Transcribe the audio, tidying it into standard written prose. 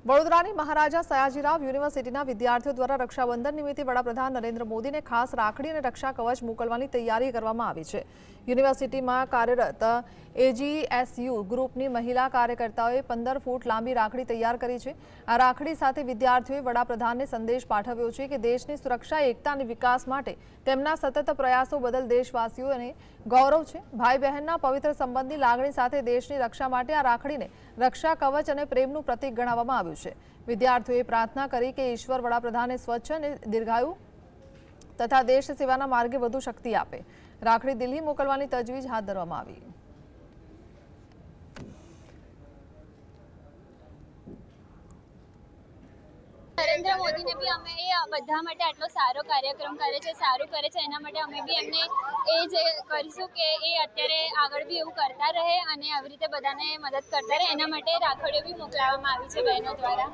વડોદરાની મહારાજા સયાજીરાવ યુનિવર્સિટીના વિદ્યાર્થીઓ દ્વારા રક્ષાબંધન નિમિત્તે વડાપ્રધાન નરેન્દ્ર મોદીને ખાસ રાખડી અને રક્ષા કવચ મોકલવાની તૈયારી કરવામાં આવી છે। યુનિવર્સિટીમાં કાર્યરત એજીએસયુ ગ્રુપની મહિલા કાર્યકર્તાઓએ 15 ફૂટ લાંબી રાખડી તૈયાર કરી છે। આ રાખડી સાથે વિદ્યાર્થીઓએ વડાપ્રધાનને સંદેશ પાઠવ્યો છે કે દેશની સુરક્ષા, એકતા અને વિકાસ માટે તેમના સતત પ્રયાસો બદલ દેશવાસીઓને ગૌરવ છે। ભાઈ બહેનના પવિત્ર સંબંધની લાગણી સાથે દેશની રક્ષા માટે આ રાખડીને રક્ષા કવચ અને પ્રેમનું પ્રતીક ગણાવવામાં આવ્યું છે। વિદ્યાર્થીઓએ પ્રાર્થના કરી કે ઈશ્વર વડાપ્રધાને સ્વચ્છ અને દીર્ઘાયુ તથા દેશ સેવાના માર્ગે વધુ શક્તિ આપે। રાખડી દિલ્હી મોકલવાની તજવીજ હાથ ધરવામાં આવી। નરેન્દ્ર મોદી ने भी हमें બધા માટે આટલો સારો કાર્યક્રમ કરે છે, સારું કરે છે, એના માટે અમે બી એમને એ જ કરીશું કે એ અત્યારે આગળ બી એવું કરતા રહે અને આવી રીતે બધાને મદદ કરતા રહે। એના માટે રાખડીઓ બી મોકલાવવામાં આવી છે બહેનો દ્વારા।